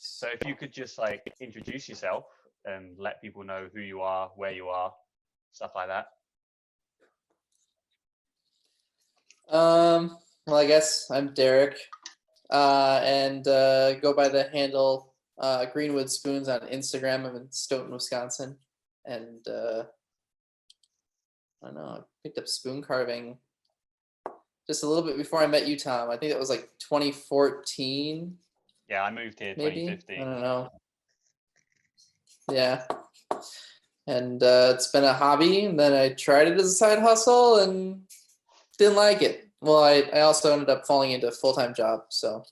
So if you could just like introduce yourself and let people know who you are, where you are, stuff like that. Well, I guess I'm Derek, and go by the handle Greenwood Spoons on Instagram. I'm in Stoughton, Wisconsin, and I don't know. I picked up spoon carving just a little bit before I met you, Tom. I think that was like 2014. Yeah, I moved here Maybe 2015. I don't know. Yeah, and it's been a hobby, and then I tried it as a side hustle and didn't like it. Well, I also ended up falling into a full-time job, so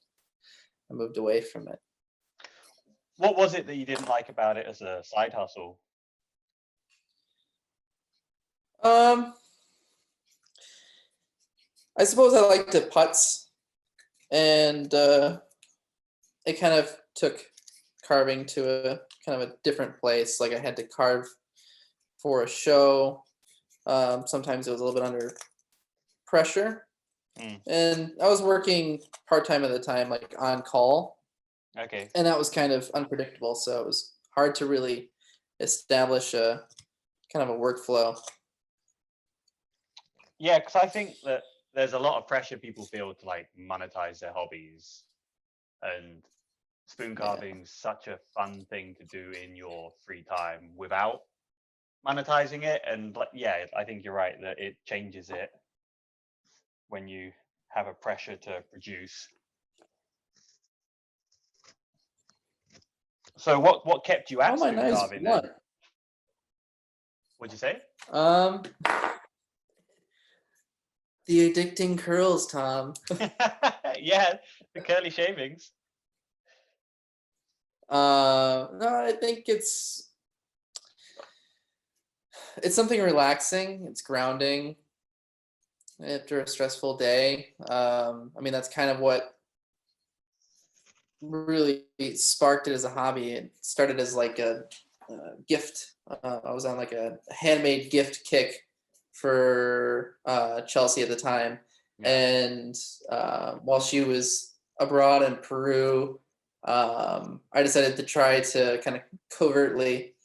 I moved away from it. What was it that you didn't like about it as a side hustle? I suppose I liked the putts, and it kind of took carving to a kind of a different place. Like I had to carve for a show. Sometimes it was a little bit under pressure, and I was working part-time at the time, like on call. Okay. And that was kind of unpredictable, so it was hard to really establish a kind of a workflow. Yeah, because I think that there's a lot of pressure people feel to like monetize their hobbies, and spoon carving's such a fun thing to do in your free time without monetizing it. And like, yeah, I think you're right that it changes it when you have a pressure to produce. So what kept you at spoon carving then? What'd you say? The addicting curls, Tom. Yeah, the curly shavings. No, I think it's something relaxing. It's grounding after a stressful day. I mean, that's kind of what really sparked it as a hobby. It started as like a gift. I was on like a handmade gift kick for Chelsea at the time. And while she was abroad in Peru, I decided to try to kind of covertly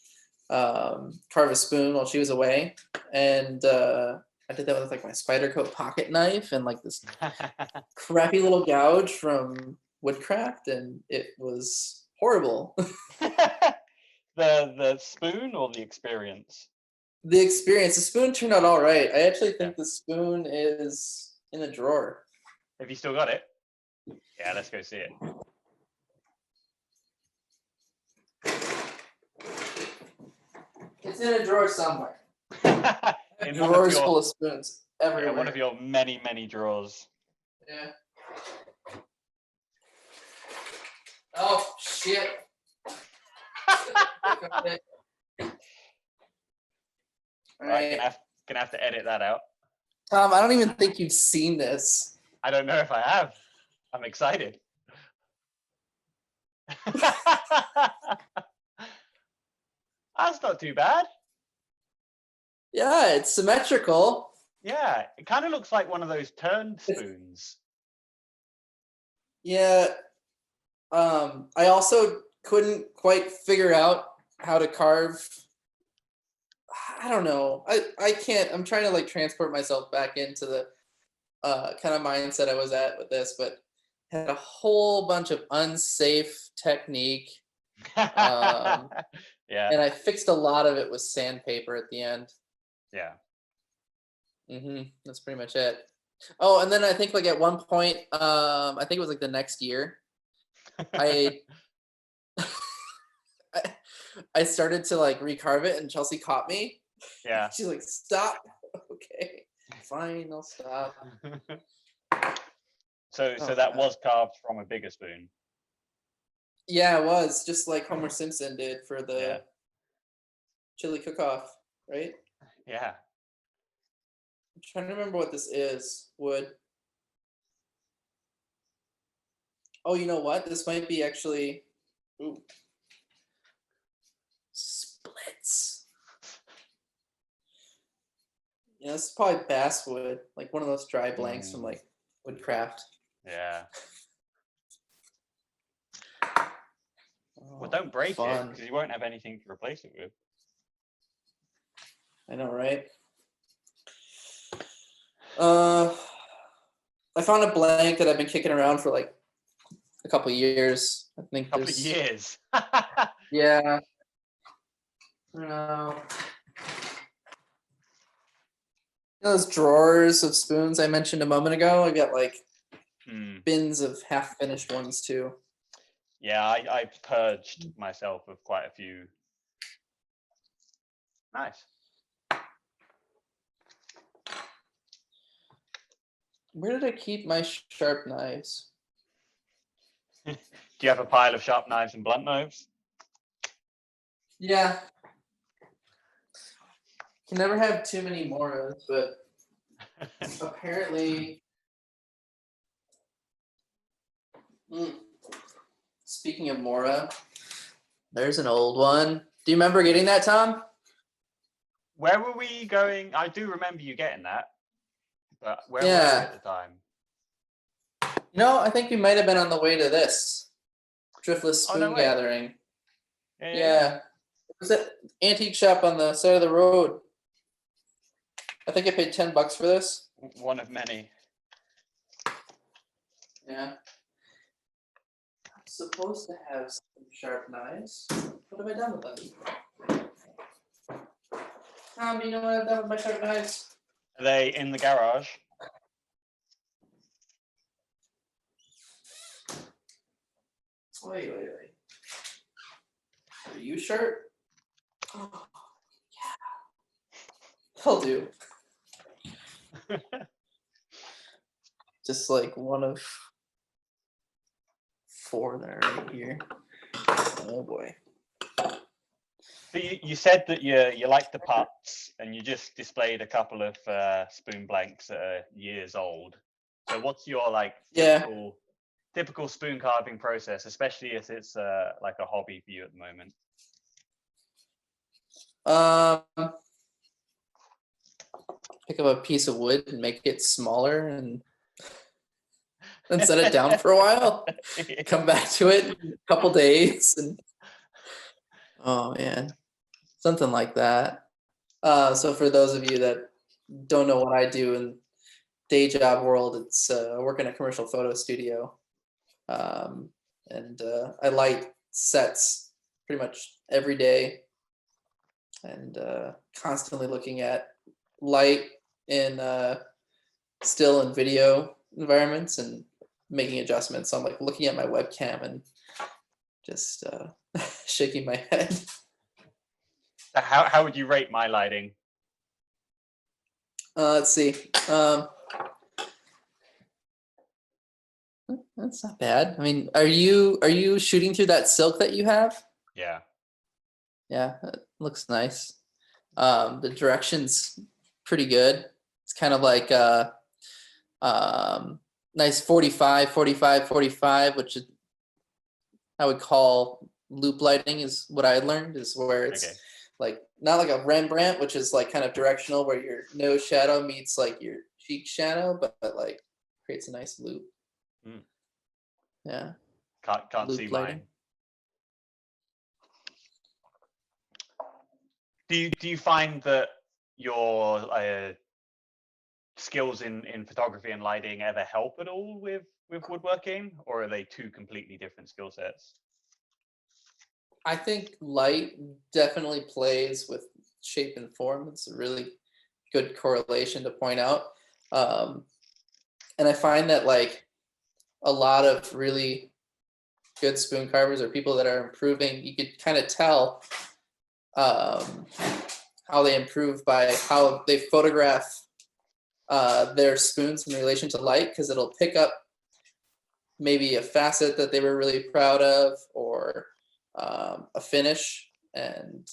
carve a spoon while she was away. And I did that with like my Spyderco pocket knife and like this crappy little gouge from Woodcraft, and it was horrible. The spoon or the experience? The experience. The spoon turned out all right. I actually think the spoon is in a drawer. Have you still got it? Yeah, let's go see it. It's in a drawer somewhere. In drawers full of spoons everywhere. Yeah, one of your many, many drawers. Yeah. Oh, shit. Right, gonna have to edit that out. Tom, I don't even think you've seen this. I don't know if I have. I'm excited. That's not too bad. Yeah, it's symmetrical. Yeah, it kind of looks like one of those turned spoons. Yeah. I also couldn't quite figure out how to carve. I don't know. I can't. I'm trying to like transport myself back into the kind of mindset I was at with this, but had a whole bunch of unsafe technique. Yeah. And I fixed a lot of it with sandpaper at the end. Yeah. That's pretty much it. Oh, and then I think like at one point, I think it was like the next year, I started to like recarve it, and Chelsea caught me. Yeah. She's like, "Stop." Okay, fine, I'll stop. So that was carved from a bigger spoon. Yeah, it was just like Homer Simpson did for the chili cook-off, right? Yeah. I'm trying to remember what this is. Wood. Oh, you know what? This might be actually. Ooh. Splits. Yeah, this is probably basswood, like one of those dry blanks from like Woodcraft. Yeah. Well, don't break it fun. because you won't have anything to replace it with. I know, right? I found a blank that I've been kicking around for like a couple years. I think Couple of there's years. yeah. I don't know. Those drawers of spoons I mentioned a moment ago, I got like bins of half-finished ones too. Yeah, I purged myself of quite a few. Nice. Where did I keep my sharp knives? Do you have a pile of sharp knives and blunt knives? Yeah. Can never have too many Moras, but apparently. Speaking of Mora, there's an old one. Do you remember getting that, Tom? Where were we going? I do remember you getting that, but where were we Yeah. at the time? I think we might have been on the way to this driftless Oh, spoon no way. gathering. Yeah. It was at antique shop on the side of the road. I think I paid $10 for this. One of many. Yeah. I'm supposed to have some sharp knives. What have I done with them? Tom, do you know what I've done with my sharp knives? Are they in the garage? Wait. Are you sharp? Oh, yeah. They'll do. Just like one of 4 that are right here. Oh boy. So you said that you like the putts, and you just displayed a couple of spoon blanks that are years old. So what's your typical spoon carving process, especially if it's like a hobby for you at the moment? Pick up a piece of wood and make it smaller and set it down for a while. Come back to it in a couple days and oh man, something like that. So for those of you that don't know what I do in day job world, it's I work in a commercial photo studio, and I light sets pretty much every day, and constantly looking at light in still and video environments and making adjustments. So I'm like looking at my webcam and just shaking my head. How would you rate my lighting? Let's see. That's not bad. I mean, are you shooting through that silk that you have? Yeah. Yeah, it looks nice. The direction's pretty good. It's kind of like nice 45, 45, 45, which is, I would call loop lighting is what I learned, is where it's like not like a Rembrandt, which is like kind of directional where your nose shadow meets like your cheek shadow, but like creates a nice loop. Yeah. Can't Loop see lighting. mine. Do you find that your skills in photography and lighting ever help at all with woodworking, or are they two completely different skill sets? I think light definitely plays with shape and form. It's a really good correlation to point out. And I find that like a lot of really good spoon carvers or people that are improving, you could kind of tell how they improve by how they photograph their spoons in relation to light, because it'll pick up maybe a facet that they were really proud of, or a finish, and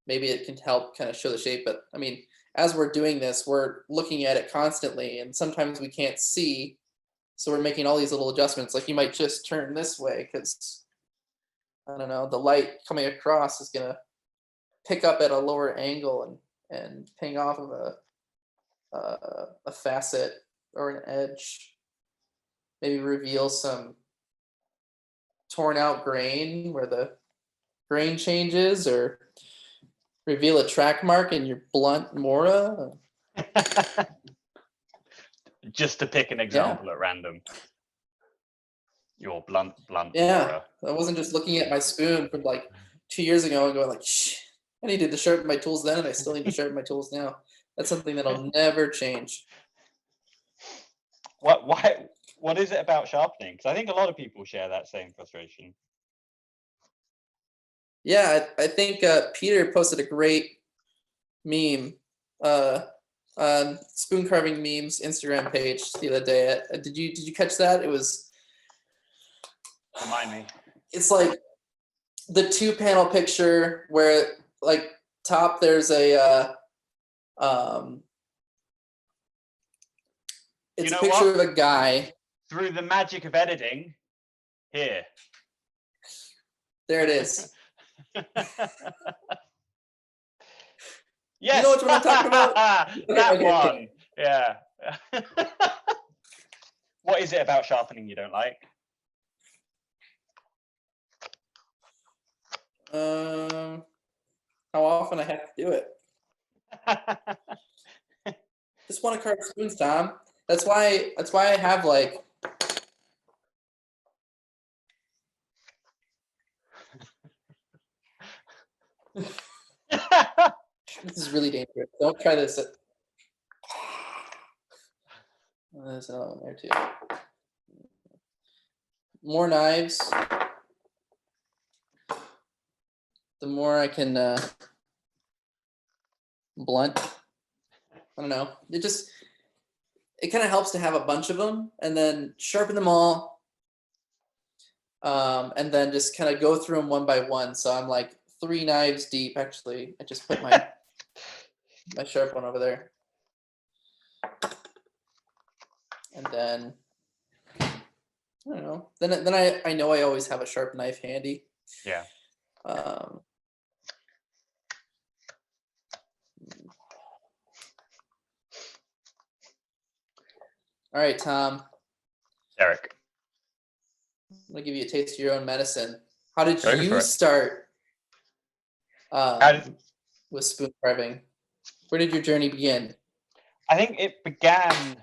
maybe it can help kind of show the shape. But I mean, as we're doing this, we're looking at it constantly, and sometimes we can't see, so we're making all these little adjustments. Like you might just turn this way because I don't know, the light coming across is gonna pick up at a lower angle and ping off of a facet or an edge, maybe reveal some torn out grain where the grain changes, or reveal a track mark in your blunt Mora. Just to pick an example at random. Your blunt Yeah, Mora. I wasn't just looking at my spoon from like 2 years ago and going like, shh, I needed to sharpen my tools then, and I still need to sharpen my tools now. That's something that'll never change. What is it about sharpening? Because I think a lot of people share that same frustration. Yeah, I think Peter posted a great meme on spoon carving memes Instagram page the other day. Did you catch that? It was, Remind me. it's like the 2-panel picture where like top there's a it's You a know picture what? of a guy. Through the magic of editing, here. There it is. Yes. You know which one I'm talking about? That Okay. one. Yeah. What is it about sharpening you don't like? How often I have to do it. Just want to carve spoons, Tom. That's why I have like this is really dangerous. Don't try this. There's another one there too. More knives. The more I can blunt. I don't know. It kind of helps to have a bunch of them and then sharpen them all. And then just kind of go through them one by one. So I'm like 3 knives deep. Actually, I just put my my sharp one over there. And then I don't know. Then I know I always have a sharp knife handy. Yeah. All right, Tom. Derek. I'm gonna give you a taste of your own medicine. How did Go you for it. start How did- with spoon carving? Where did your journey begin? I think it began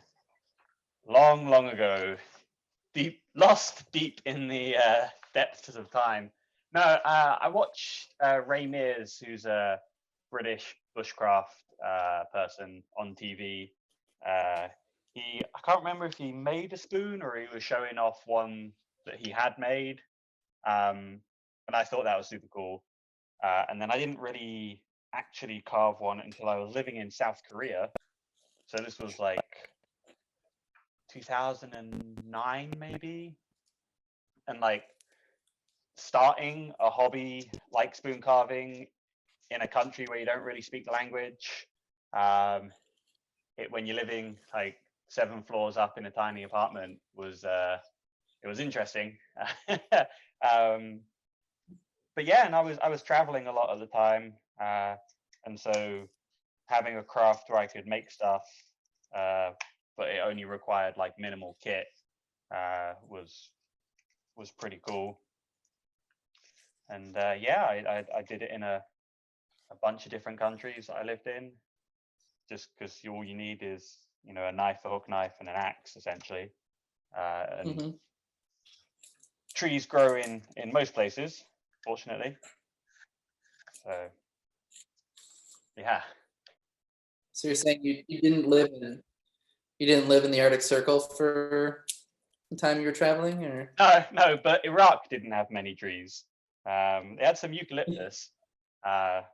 long, long ago, lost deep in the depths of time. No, I watch Ray Mears, who's a British bushcraft person on TV. I can't remember if he made a spoon or he was showing off one that he had made, and I thought that was super cool. And then I didn't really actually carve one until I was living in South Korea. So this was like 2009 maybe, and like starting a hobby like spoon carving in a country where you don't really speak the language, when you're living like 7 floors up in a tiny apartment was it was interesting. But yeah, and I was traveling a lot of the time, and so having a craft where I could make stuff, but it only required like minimal kit, was pretty cool. And yeah, I did it in a bunch of different countries that I lived in, just because all you need is a knife, a hook knife, and an axe essentially, and trees grow in most places, fortunately. So yeah. So you're saying you didn't live in the Arctic Circle for the time you were traveling, or? No, but Iraq didn't have many trees. They had some eucalyptus, but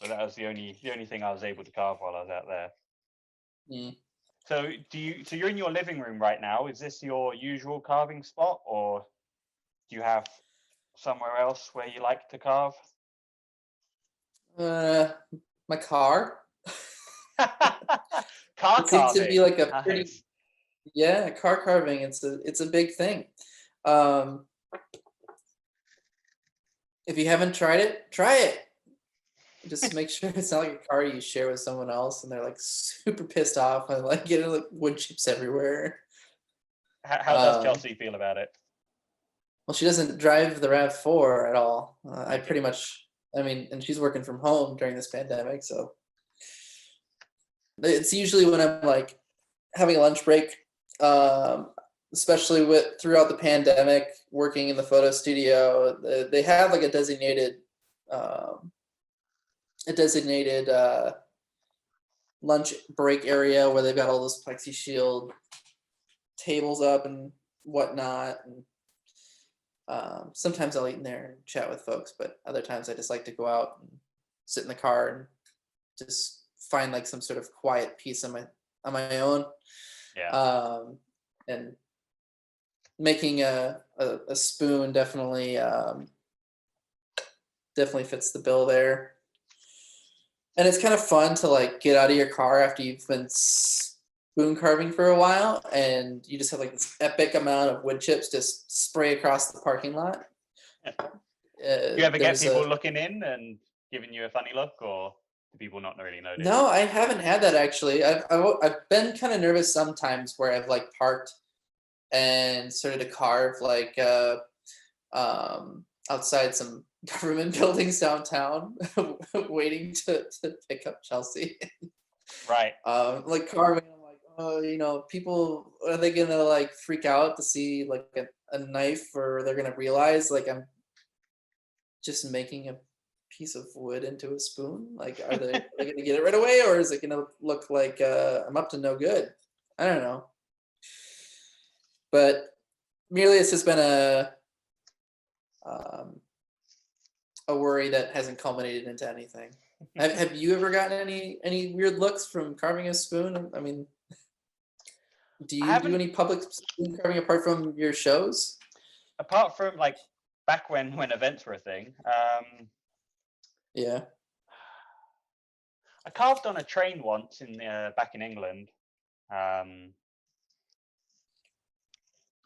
that was the only thing I was able to carve while I was out there. Mm. So so you're in your living room right now. Is this your usual carving spot, or do you have somewhere else where you like to carve? My car. Car It seems to carving. be like a pretty Nice. Yeah, car carving. It's a big thing. If you haven't tried it, try it. Just make sure it's not like a car you share with someone else and they're like super pissed off and like getting like wood chips everywhere. How does Chelsea feel about it? Well, she doesn't drive the RAV4 at all. I Okay. pretty much, I mean, and she's working from home during this pandemic, so it's usually when I'm like having a lunch break, um, especially with throughout the pandemic, working in the photo studio. They have like um, a designated lunch break area where they've got all those plexi shield tables up and whatnot. And sometimes I'll eat in there and chat with folks, but other times I just like to go out and sit in the car and just find like some sort of quiet piece on my own. Yeah. And making a spoon definitely definitely fits the bill there. And it's kind of fun to like get out of your car after you've been spoon carving for a while, and you just have like this epic amount of wood chips just spray across the parking lot. Do you ever get There's people a looking in and giving you a funny look, or do people not really notice? No, I haven't had that actually. I've been kind of nervous sometimes where I've like parked and started to carve like outside some government buildings downtown, waiting to pick up Chelsea. Right. Like carving, I'm like, oh, people, are they gonna like freak out to see like a knife, or they're gonna realize like I'm just making a piece of wood into a spoon? Like, are they gonna get it right away, or is it gonna look like I'm up to no good? I don't know. But merely it's just been um, a worry that hasn't culminated into anything. Have you ever gotten any weird looks from carving a spoon? I mean, do I you do haven't, any public spoon carving apart from your shows? apart from like back when events were a thing. Yeah. I carved on a train once back in England, and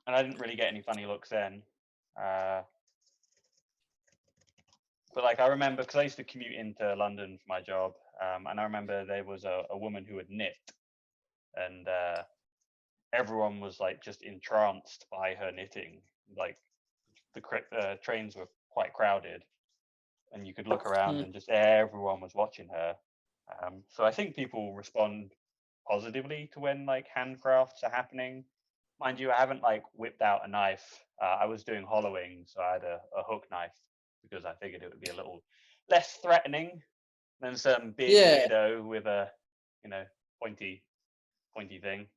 I didn't really get any funny looks then. But like I remember, because I used to commute into London for my job, and I remember there was a woman who had knit, and everyone was like just entranced by her knitting. Like the trains were quite crowded, and you could look around, Hmm. and just everyone was watching her. So I think people respond positively to when like handcrafts are happening. Mind you, I haven't like whipped out a knife. I was doing hollowing, so I had a hook knife because I figured it would be a little less threatening than some big Yeah. weirdo with a, you know, pointy thing.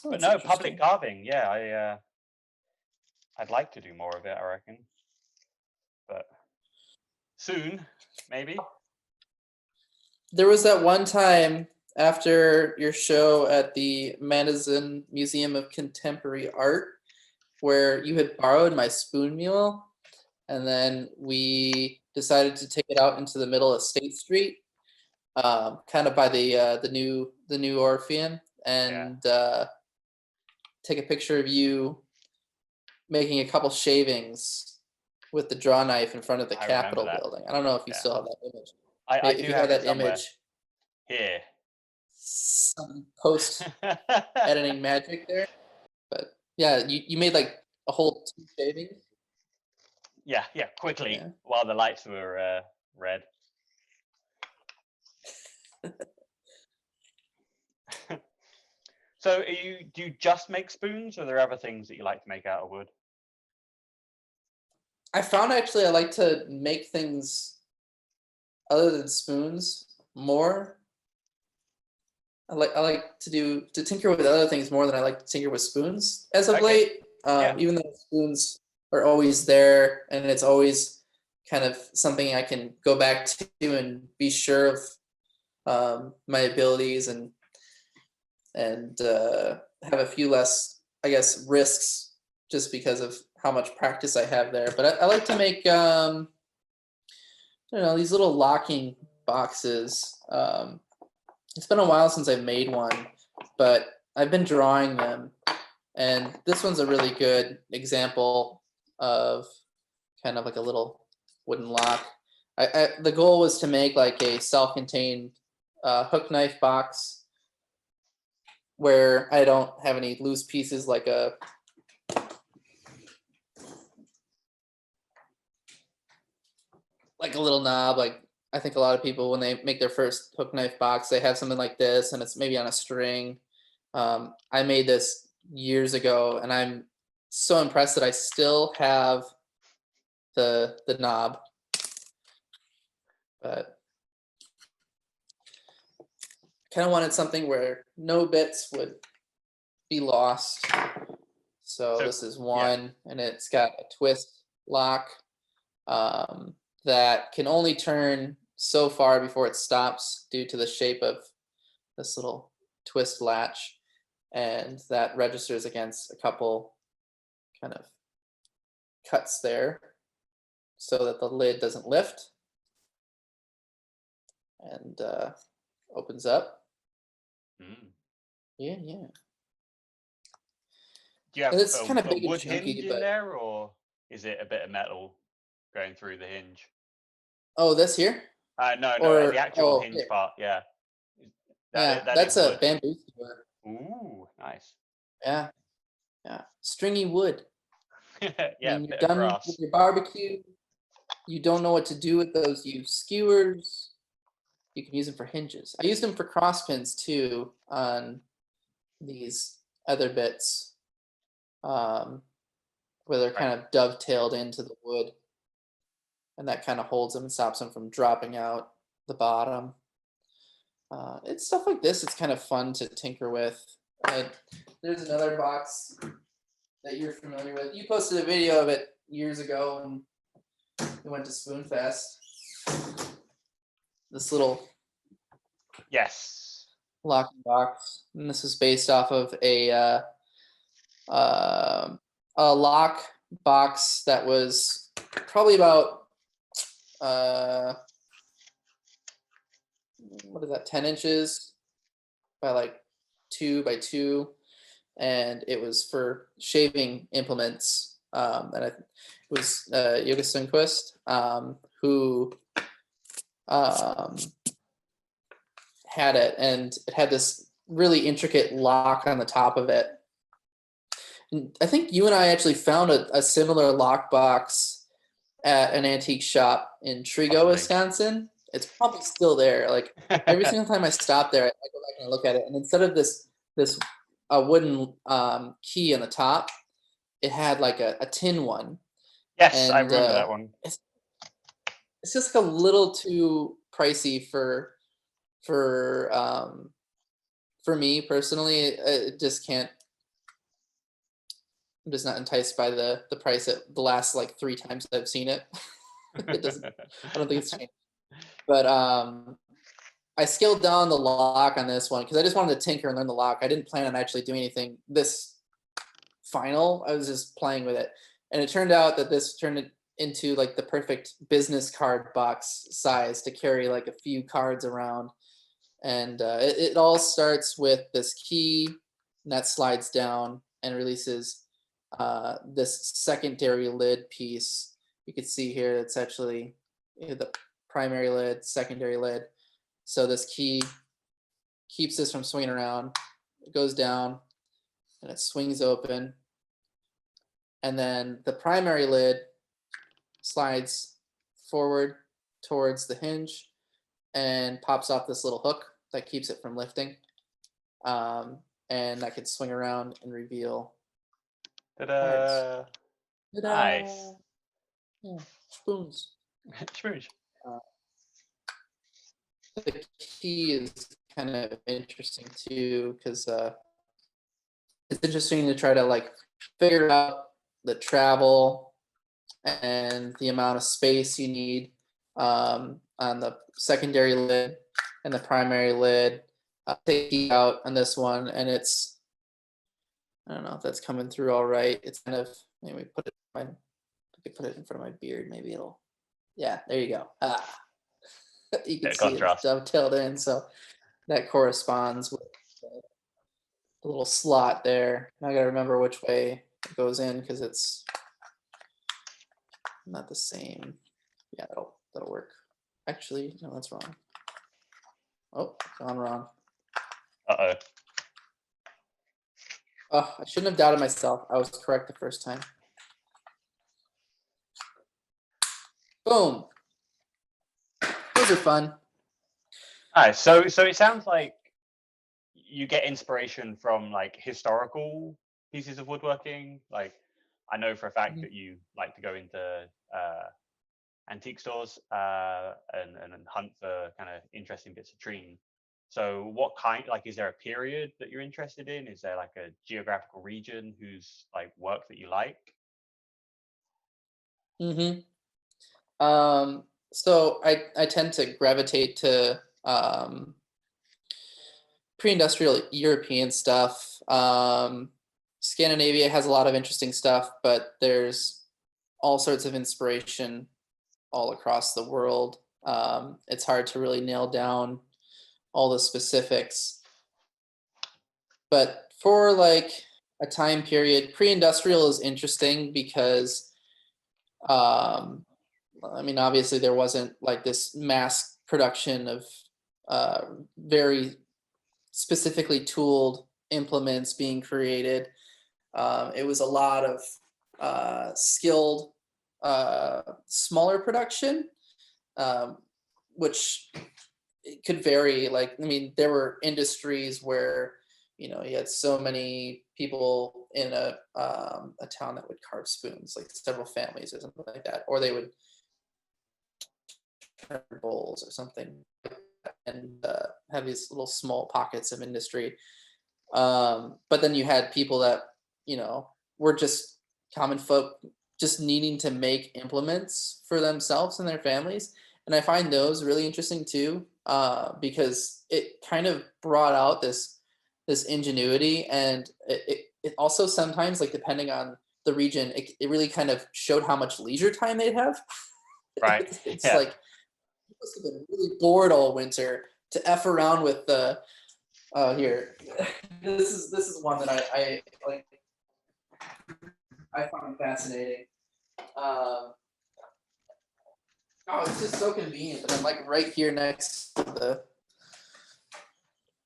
Oh, But that's no, public interesting. carving, yeah, I'd like to do more of it, I reckon. But soon, maybe. There was that one time after your show at the Madison Museum of Contemporary Art where you had borrowed my spoon mule, and then we decided to take it out into the middle of State Street, kind of by the new Orpheum, Yeah, and take a picture of you making a couple shavings with the draw knife in front of the I remember Capitol that. building. I don't know if you Yeah, still have that image. I If do you have have it that somewhere image, here. some post editing magic there. But yeah, you made like a whole two shavings. Yeah, quickly Yeah. while the lights were red. So, do you just make spoons, or are there other things that you like to make out of wood? I found actually I like to make things other than spoons more. I like to tinker with other things more than I like to tinker with spoons as of Okay, late. yeah, Even though spoons are always there and it's always kind of something I can go back to and be sure of my abilities and have a few less, I guess, risks just because of how much practice I have there. But I like to make these little locking boxes. It's been a while since I made one, but I've been drawing them, and this one's a really good example of kind of like a little wooden lock. The goal was to make like a self-contained hook knife box where I don't have any loose pieces like a little knob. Like I think a lot of people when they make their first hook knife box, they have something like this, and it's maybe on a string. I made this years ago, and I'm so impressed that I still have the knob. But kind of wanted something where no bits would be lost. So this is one, and it's got a twist lock that can only turn so far before it stops due to the shape of this little twist latch, and that registers against a couple kind of cuts there so that the lid doesn't lift, and opens up. Yeah. Do you have It's kind of a big and wood chunky, hinge in but there, or is it a bit of metal going through the hinge? oh, this here? No, Or the actual here. hinge part. Yeah. Yeah, That that's is a wood. bamboo skewer. Ooh, nice. Yeah, stringy wood. Yeah, When you're bit of done grass. with your barbecue, you don't know what to do with those used skewers. You can use them for hinges. I used them for cross pins too on these other bits, where they're kind of dovetailed into the wood, and that kind of holds them and stops them from dropping out the bottom. It's stuff like this. It's kind of fun to tinker with. There's another box that you're familiar with. You posted a video of it years ago when we went to Spoonfest. This little locking box, and this is based off of a lock box that was probably about what is that, 10 inches by like 2 by 2, and it was for shaving implements. And it was Yoga Sundquist, who had it, and it had this really intricate lock on the top of it. And I think you and I actually found a similar lock box at an antique shop in Trigo, Wisconsin. It's probably still there. Like every single time I stop there, I go back and I look at it, and instead of this wooden key on the top, it had like a tin one. Yes, and I remember that one. It's just like a little too pricey for me personally. It just can't. I'm just not enticed by the price at the last like 3 times I've seen it. It doesn't. I don't think it's changed. But I scaled down the lock on this one because I just wanted to tinker and learn the lock. I didn't plan on actually doing anything this final. I was just playing with it, and it turned out that this turned it into like the perfect business card box size to carry like a few cards around. And it all starts with this key, and that slides down and releases this secondary lid piece. You can see here it's actually the primary lid, secondary lid. So this key keeps this from swinging around. It goes down and it swings open. And then the primary lid slides forward towards the hinge and pops off this little hook that keeps it from lifting. And that could swing around and reveal cards. Nice. Yeah, spoons. Spoons. The key is kind of interesting too, because it's interesting to try to like figure out the travel and the amount of space you need on the secondary lid and the primary lid. Take key out on this one, and it's, I don't know if that's coming through all right. It's kind of, maybe put it in front of my beard. Maybe it'll, yeah, there you go. You can see it's dovetailed in, so that corresponds with the little slot there. I gotta remember which way it goes in because it's not the same. Yeah, that'll work. Actually, no, that's wrong. Oh, gone wrong. Uh-oh. Oh, I shouldn't have doubted myself. I was correct the first time. Boom. Those are fun. Nice. So it sounds like you get inspiration from like historical pieces of woodworking. Like I know for a fact that you like to go into antique stores and hunt for kind of interesting bits of tree. So what kind, like, is there a period that you're interested in? Is there like a geographical region whose like work that you like? Mm-hmm. So I tend to gravitate to pre-industrial European stuff. Scandinavia has a lot of interesting stuff, but there's all sorts of inspiration all across the world. It's hard to really nail down all the specifics. But for like a time period, pre-industrial is interesting because I mean, obviously there wasn't like this mass production of very specifically tooled implements being created. It was a lot of skilled, smaller production, um, which it could vary. Like, I mean, there were industries where you had so many people in a town that would carve spoons, like several families or something like that, or they would turn bowls or something, and have these little small pockets of industry. But then you had people that were just common folk, just needing to make implements for themselves and their families, and I find those really interesting too, because it kind of brought out this ingenuity, and it also sometimes, like, depending on the region, it really kind of showed how much leisure time they'd have. Right. It's Yeah. like you must have been really bored all winter to f around with the. Oh, here. This is one that I like. I find fascinating. Oh, it's just so convenient that I'm like right here next to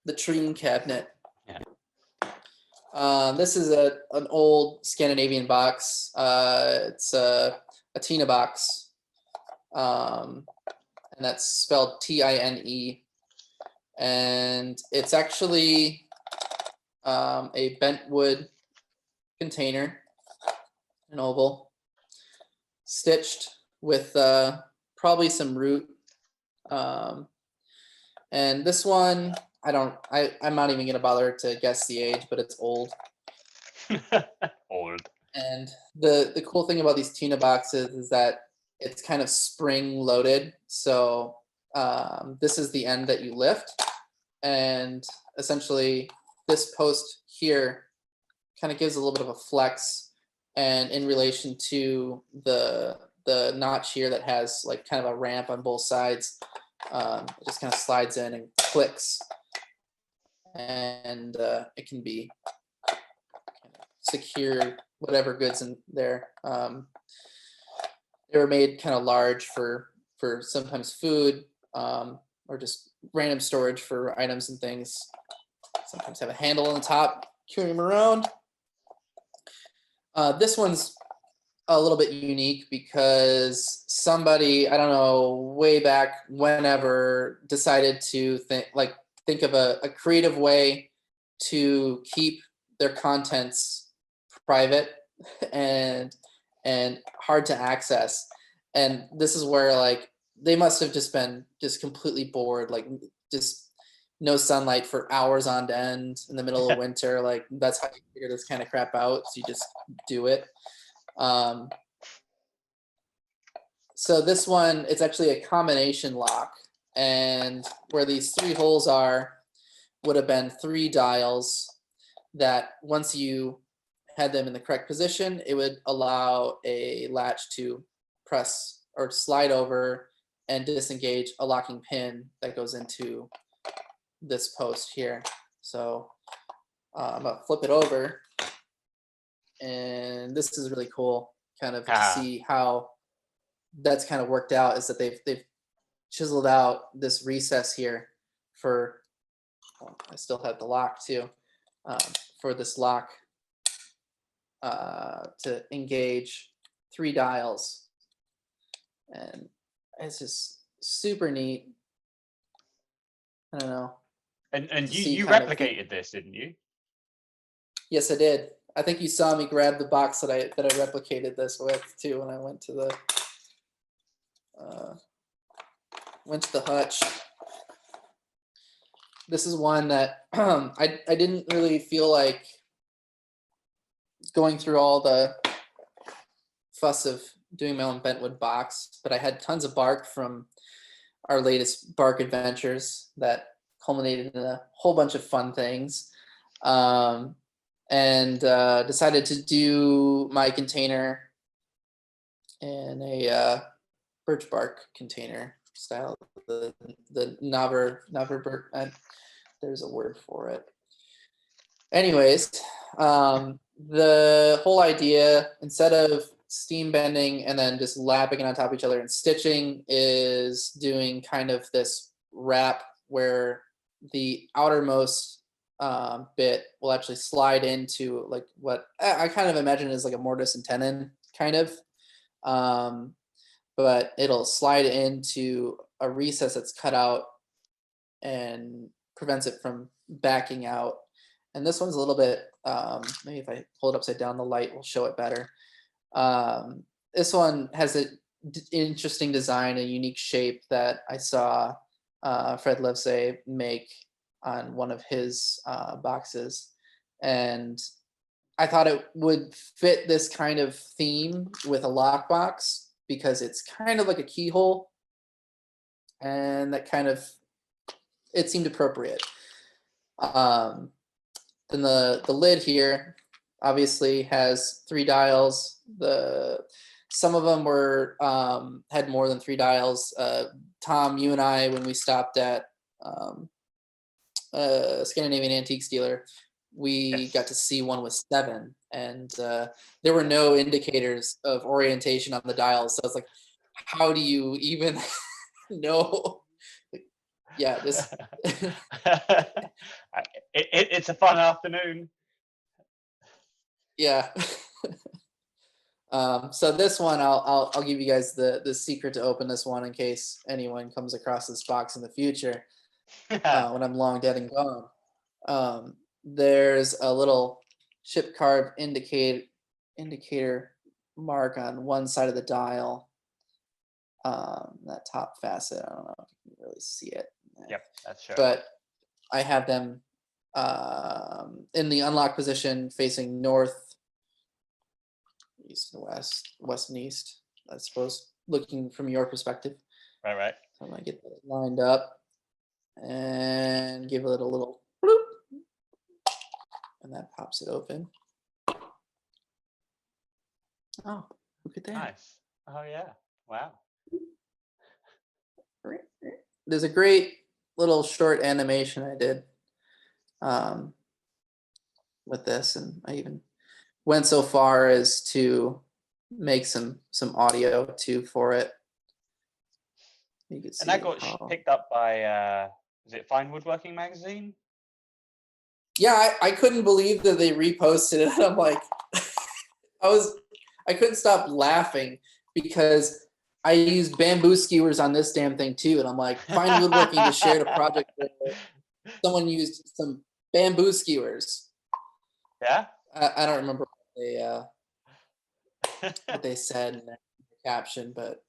the tree cabinet. Yeah. This is an old Scandinavian box. It's a Tine Box, and that's spelled Tine, and it's actually a bent wood container, an oval, stitched with probably some root. And this one, I'm not even gonna bother to guess the age, but it's old. Old. And the cool thing about these Tine boxes is that it's kind of spring loaded. So this is the end that you lift, and essentially this post here kind of gives a little bit of a flex, and in relation to the notch here that has like kind of a ramp on both sides, it just kind of slides in and clicks, and it can be secure whatever goods in there. They were made kind of large for sometimes food, or just random storage for items and things. Sometimes have a handle on the top, carry them around. This one's a little bit unique because somebody, I don't know, way back whenever, decided to think of a creative way to keep their contents private and hard to access. And this is where, like, they must have just been just completely bored, like just no sunlight for hours on end in the middle of winter. Like, that's how you figure this kind of crap out. So you just do it. So this one, it's actually a combination lock, and where these three holes are would have been three dials that, once you had them in the correct position, it would allow a latch to press or slide over and disengage a locking pin that goes into this post here. So I'm gonna flip it over, and this is really cool, kind of to see how that's kind of worked out. Is that they've chiseled out this recess here for. I still have the lock too, for this lock to engage 3 dials, and it's just super neat. I don't know. And To you see you kind of the, replicated this, didn't you? yes, I did. I think you saw me grab the box that I replicated this with too when I went to the hutch. This is one that I didn't really feel like going through all the fuss of doing my own bentwood box, but I had tons of bark from our latest bark adventures that culminated in a whole bunch of fun things. And decided to do my container in a birch bark container style. The knobber birch. There's a word for it. Anyways, the whole idea, instead of steam bending and then just lapping it on top of each other and stitching, is doing kind of this wrap where the outermost bit will actually slide into like what I kind of imagine is like a mortise and tenon kind of, but it'll slide into a recess that's cut out and prevents it from backing out. And this one's a little bit, maybe if I hold it upside down, the light will show it better. This one has an interesting design, a unique shape that I saw Fred Livesay make on one of his boxes. And I thought it would fit this kind of theme with a lockbox because it's kind of like a keyhole. And that kind of, it seemed appropriate. Then the lid here obviously has 3 dials. Some of them were had more than 3 dials. Tom, you and I, when we stopped at Scandinavian Antiques dealer, we got to see one with 7, and there were no indicators of orientation on the dials. So I was like, how do you even know? Yeah, just it's a fun afternoon. yeah. So this one, I'll give you guys the secret to open this one in case anyone comes across this box in the future when I'm long dead and gone. There's a little chip carved indicator mark on one side of the dial. That top facet, I don't know if you can really see it. Yep, that's true. But I have them in the unlock position facing north, east and west and east, I suppose, looking from your perspective. Right. So I'm gonna get that lined up and give it a little bloop, and that pops it open. Oh, look at that. Nice. Oh yeah. Wow. There's a great little short animation I did with this, and I even went so far as to make some audio too for it. You can see. And that got picked up by is it Fine Woodworking magazine? Yeah, I couldn't believe that they reposted it. I'm like, I couldn't stop laughing because I used bamboo skewers on this damn thing too, and I'm like, Fine Woodworking just shared a project where someone used some bamboo skewers. Yeah. I don't remember what they said in their caption, but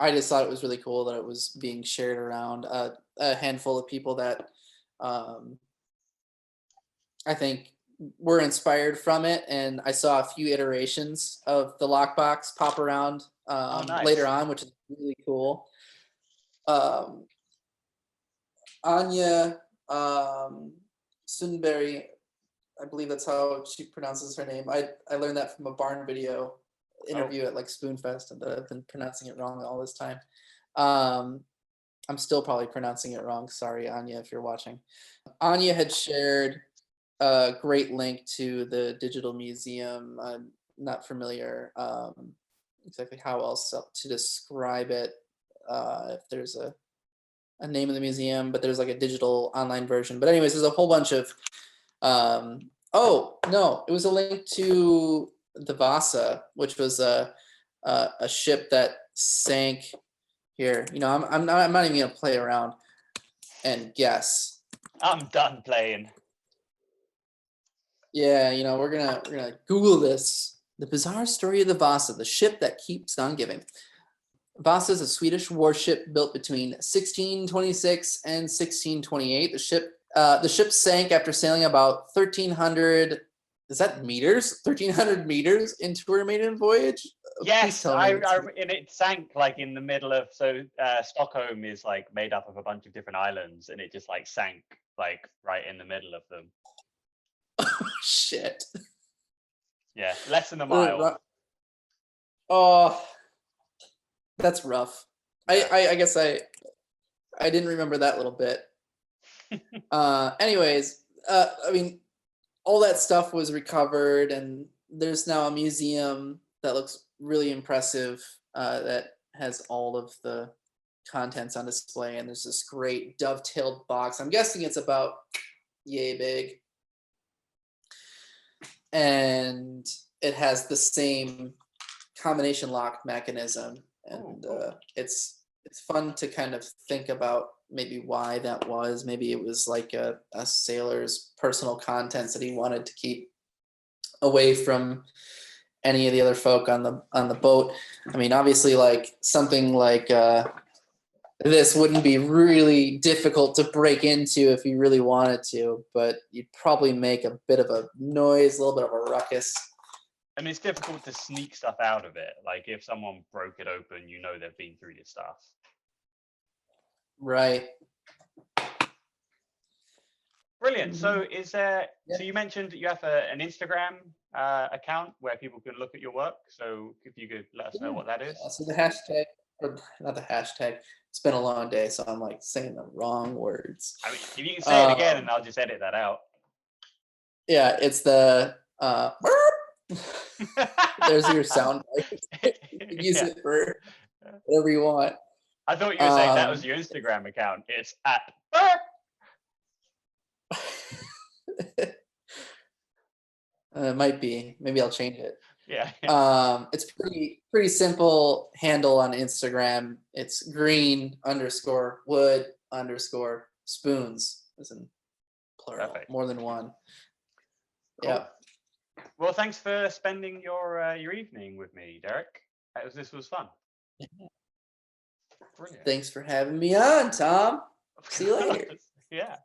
I just thought it was really cool that it was being shared around a handful of people that I think were inspired from it, and I saw a few iterations of the lockbox pop around nice. later on, which is really cool. Anya Sunbury, I believe that's how she pronounces her name. I learned that from a barn video interview at like Spoonfest, and I've been pronouncing it wrong all this time. I'm still probably pronouncing it wrong. Sorry, Anya, if you're watching. Anya had shared a great link to the digital museum. I'm not familiar exactly how else to describe it. If there's a name of the museum, but there's like a digital online version. But anyways, there's a whole bunch of oh no, it was a link to the Vasa, which was a ship that sank. Here, I'm not even gonna play around and guess. I'm done playing. Yeah, we're gonna Google this. The bizarre story of the Vasa, the ship that keeps on giving. Vasa is a Swedish warship built between 1626 and 1628. The ship sank after sailing about 1,300. Is that meters? 1,300 meters into her maiden voyage. Please Yes, tell me. and it sank like in the middle of, so Stockholm is like made up of a bunch of different islands, and it just like sank like right in the middle of them. Shit. Yeah, less than a mile. Oh, that's rough. Yeah. I guess I didn't remember that little bit. Anyways, I mean, all that stuff was recovered, and there's now a museum that looks really impressive, that has all of the contents on display, and there's this great dovetailed box. I'm guessing it's about yay big, and it has the same combination lock mechanism, and it's fun to kind of think about maybe why that was. Maybe it was like a sailor's personal contents that he wanted to keep away from any of the other folk on the boat. I mean, obviously, like something like this wouldn't be really difficult to break into if you really wanted to, but you'd probably make a bit of a noise, a little bit of a ruckus. And it's difficult to sneak stuff out of it. Like if someone broke it open, they've been through your stuff. Right. Brilliant. So so Yeah. you mentioned that you have an Instagram account where people can look at your work. So if you could let us know what that is. So the hashtag, or not the hashtag, it's been a long day, so I'm like saying the wrong words. I mean, if you can say it again, and I'll just edit that out. Yeah, it's the there's your sound bite. You can use it for whatever you want. I thought you were saying that was your Instagram account. It's at It might be. Maybe I'll change it. yeah. It's pretty simple handle on Instagram. It's green_wood_spoons, as in plural. Perfect. More than one. Cool. Yeah. Well, thanks for spending your evening with me, Derek. This was fun. Brilliant. Thanks for having me on, Tom. See you later. Yeah.